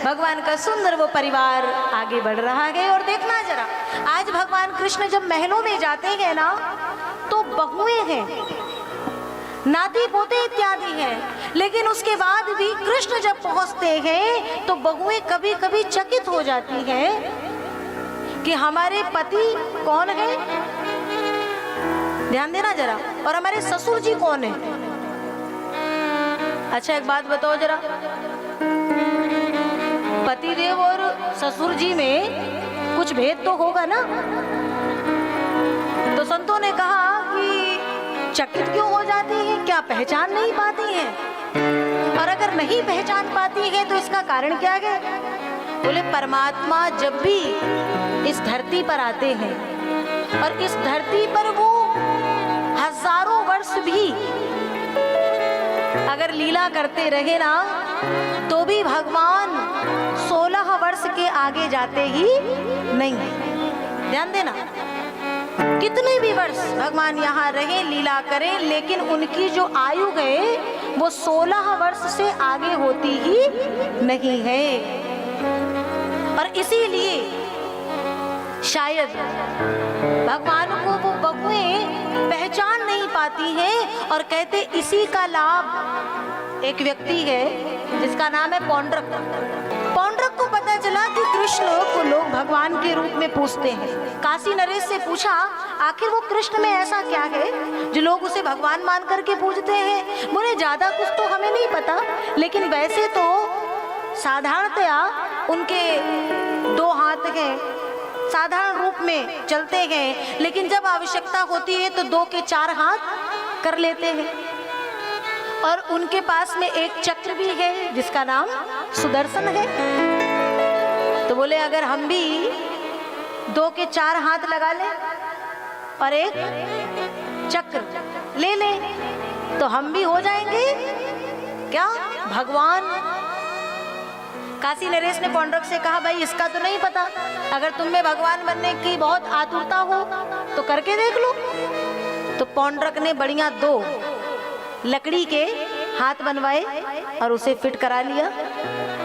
भगवान का सुंदर वो परिवार आगे बढ़ रहा है। और देखना जरा, आज भगवान कृष्ण जब महलों में जाते हैं ना, तो बहुएं हैं, नाती पोते इत्यादि हैं, लेकिन उसके बाद भी कृष्ण जब पहुंचते हैं तो बहुएं कभी कभी चकित हो जाती हैं कि हमारे पति कौन है, ध्यान देना जरा, और हमारे ससुर जी कौन है। अच्छा एक बात बताओ जरा, पतिदेव और ससुर जी में कुछ भेद तो होगा ना। तो संतों ने कहा कि चकित क्यों हो जाती है, क्या पहचान नहीं पाती हैं? और अगर नहीं पहचान पाती है तो इसका कारण क्या है? बोले परमात्मा जब भी इस धरती पर आते हैं और इस धरती पर वो हजारों वर्ष भी अगर लीला करते रहे ना, तो भी भगवान 16 वर्ष के आगे जाते ही नहीं। ध्यान देना, कितने भी वर्ष भगवान यहाँ रहे, लीला करें, लेकिन उनकी जो आयु है वो 16 वर्ष से आगे होती ही नहीं है। और इसीलिए शायद भगवान को वो बहुएं पहचान नहीं पाती हैं। और कहते इसी का लाभ एक व्यक्ति है जिसका नाम है पौंड्रक। पौंड्रक को पता चला कि कृष्ण को लोग भगवान के रूप में पूजते हैं। काशी नरेश से पूछा आखिर वो कृष्ण में ऐसा क्या है जो लोग उसे भगवान मान करके पूजते हैं। बोले ज्यादा कुछ तो हमें नहीं पता, लेकिन वैसे तो साधारणतया उनके 2 हाथ हैं, साधारण रूप में चलते हैं, लेकिन जब आवश्यकता होती है तो 2 के 4 हाथ कर लेते हैं। और उनके पास में एक चक्र भी है जिसका नाम सुदर्शन है। तो बोले अगर हम भी 2 के 4 हाथ लगा लें और एक चक्र ले लें तो हम भी हो जाएंगे क्या भगवान। काशी नरेश ने पौंड्रक से कहा भाई इसका तो नहीं पता, अगर तुम में भगवान बनने की बहुत आतुरता हो तो करके देख लो। तो पौंड्रक ने बढ़िया 2 लकड़ी के हाथ बनवाए और उसे फिट करा लिया,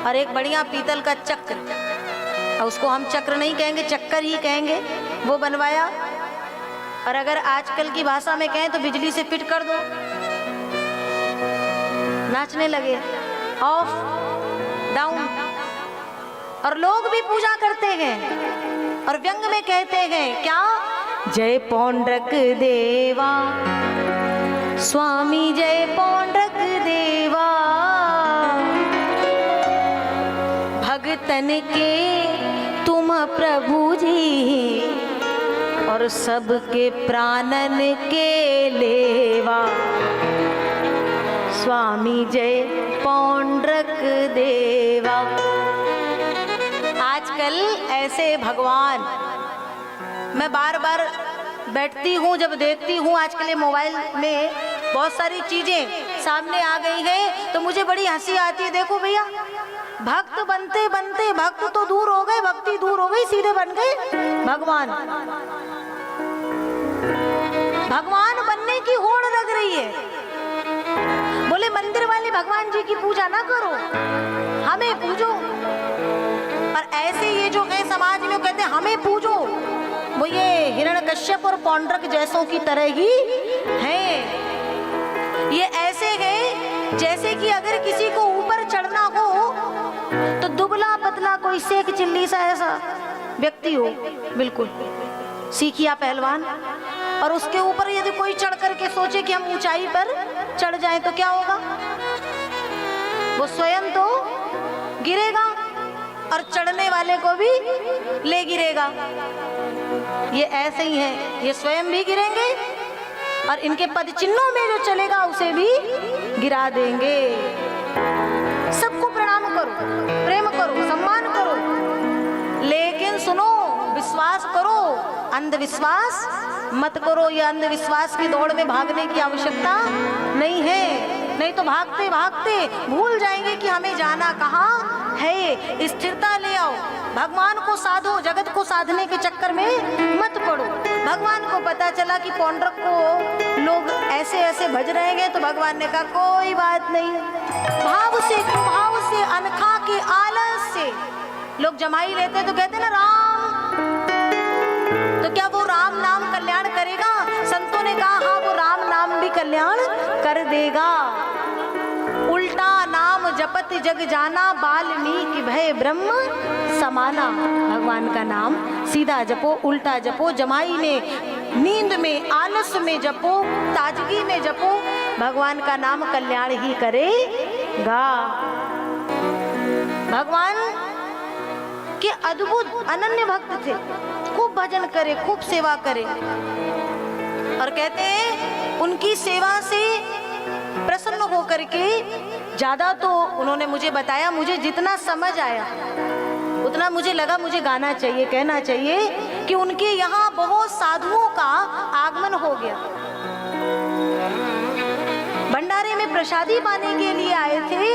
और एक बढ़िया पीतल का चक्र, और उसको हम चक्र नहीं कहेंगे चक्कर ही कहेंगे, वो बनवाया। और अगर आजकल की भाषा में कहें तो बिजली से फिट कर दो, नाचने लगे ऑफ डाउन। और लोग भी पूजा करते हैं और व्यंग में कहते हैं क्या, जय पौंड्रक देवा स्वामी, जय पौंड्रक देवा, भगतन के तुम प्रभु जी और सबके प्राणन के लेवा, स्वामी जय पौंड्रक देवा। आजकल ऐसे भगवान, मैं बार बार बैठती हूँ जब देखती हूँ आजकल ये मोबाइल में बहुत सारी चीजें सामने आ गई हैं, तो मुझे बड़ी हंसी आती है। देखो भैया, भक्त बनते बनते भक्त तो दूर हो गए, भक्ति दूर हो गई, सीधे बन गए भगवान। भगवान बनने की होड़ लग रही है। बोले मंदिर वाले भगवान जी की पूजा ना करो, हमें पूजो। और ऐसे ये जो है समाज में कहते हैं हमें पूजो, वो ये हिरण्यकश्यप और पौंड्रक जैसों की तरह ही हैं। ये ऐसे हैं जैसे कि अगर किसी को ऊपर चढ़ना हो तो दुबला पतला कोई शेख चिल्ली सा ऐसा व्यक्ति हो, बिल्कुल सीखिया पहलवान, और उसके ऊपर यदि कोई चढ़ करके सोचे कि हम ऊंचाई पर चढ़ जाएं तो क्या होगा, वो स्वयं तो गिरेगा और चढ़ने वाले को भी ले गिरेगा। ये ऐसे ही है, ये स्वयं भी गिरेंगे और इनके पद चिन्हों में जो चलेगा उसे भी गिरा देंगे। सबको प्रणाम करो, प्रेम करो, सम्मान करो, लेकिन सुनो, विश्वास करो, अंधविश्वास मत करो। ये अंधविश्वास की दौड़ में भागने की आवश्यकता नहीं है, नहीं तो भागते भागते भूल जाएंगे कि हमें जाना कहाँ है। स्थिरता ले आओ, भगवान को साधो, जगत को साधने के चक्कर में मत पड़ो। भगवान को पता चला कि पौंड्रक को लोग ऐसे ऐसे भज रहे हैं, तो भगवान ने कहा कोई बात नहीं, भाव से से अनखा के आलस से। लोग जमाई लेते तो कहते ना राम, तो क्या वो राम नाम कल्याण करेगा? संतों ने कहा हाँ, वो राम नाम भी कल्याण कर देगा। उल्टा नाम जपत जग जाना, वाल्मीकि भय ब्रह्म समाना। भगवान का नाम सीधा जपो, उल्टा जपो, जमाई में, नींद में, आलस में जपो, ताजगी में जपो, भगवान का नाम कल्याण ही करेगा। भगवान के अद्भुत अनन्य भक्त थे, खूब भजन करे, खूब सेवा करे, और कहते हैं उनकी सेवा से प्रसन्न होकर के ज्यादा तो उन्होंने मुझे बताया, मुझे जितना समझ आया उतना मुझे लगा मुझे गाना चाहिए, कहना चाहिए कि उनके यहाँ बहुत साधुओं का आगमन हो गया। भंडारे में प्रसादी पाने के लिए आए थे,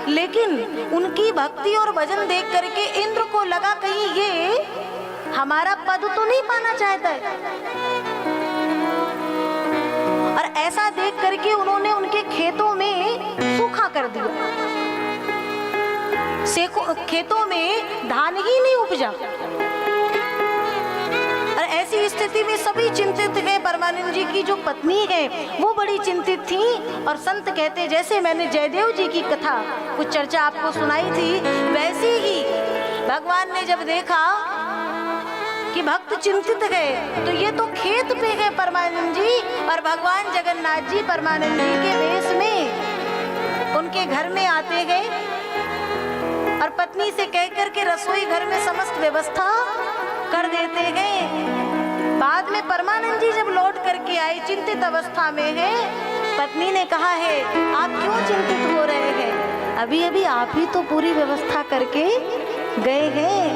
लेकिन उनकी भक्ति और भजन देख करके इंद्र को लगा कहीं ये हमारा पद तो नहीं पाना चाहता है। और ऐसा देख करके उन्होंने उनके खेतों में सूखा कर दिया, खेतों में धान ही नहीं उपजा। और ऐसी स्थिति में सभी चिंतित थे। परमानंद जी की जो पत्नी है वो बड़ी चिंतित थी। और संत कहते जैसे मैंने जयदेव जी की कथा कुछ चर्चा आपको सुनाई थी, वैसे ही भगवान ने जब देखा कि भक्त चिंतित गए तो ये तो खेत पे गए परमानंद जी, और भगवान जगन्नाथ जी परमानंद जी के वेश में उनके घर में आते गए और पत्नी से कह करके रसोई घर में समस्त व्यवस्था कर देते गए। बाद में परमानंद जी जब लौट करके आए, चिंतित अवस्था में है, पत्नी ने कहा है आप क्यों चिंतित हो रहे हैं? अभी अभी आप ही तो पूरी व्यवस्था करके गए हैं,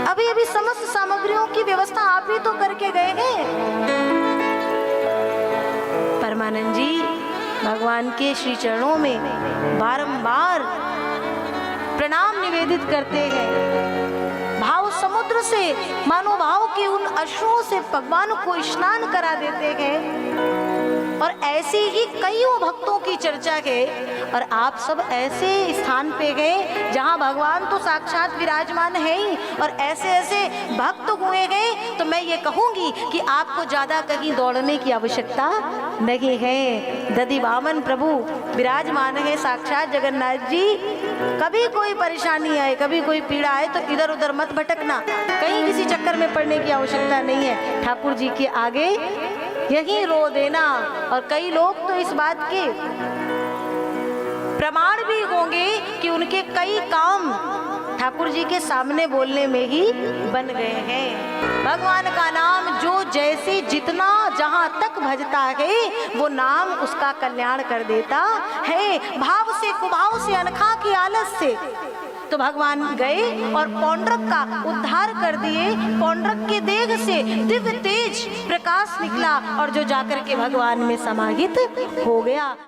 अभी अभी समस्त सामग्रियों की व्यवस्था आप ही तो करके गए हैं। परमानंद जी भगवान के श्री चरणों में बारंबार प्रणाम निवेदित करते हैं, भाव समुद्र से मानो भाव के उन अश्रुओं से भगवान को स्नान करा देते हैं। और ऐसे ही कईयों भक्तों की चर्चा है, और आप सब ऐसे स्थान पे गए जहां भगवान तो साक्षात विराजमान है ही, और ऐसे ऐसे भक्त हुए गए। तो मैं ये कहूंगी कि आपको ज्यादा कहीं दौड़ने की आवश्यकता नहीं है। दधि वामन प्रभु विराजमान है साक्षात जगन्नाथ जी। कभी कोई परेशानी आए, कभी कोई पीड़ा आए तो इधर उधर मत भटकना, कहीं किसी चक्कर में पड़ने की आवश्यकता नहीं है। ठाकुर जी के आगे यही रो देना। और कई लोग तो इस बात के प्रमाण भी होंगे कि उनके कई काम ठाकुर जी के सामने बोलने में ही बन गए हैं। भगवान का नाम जो जैसे जितना जहां तक भजता है वो नाम उसका कल्याण कर देता है। भाव से कुभाव से अनखा के आलस से तो भगवान गए और पौंड्रक का उद्धार कर दिए। पौंड्रक के देह से दिव्य तेज प्रकाश निकला और जो जाकर के भगवान में समाहित हो गया।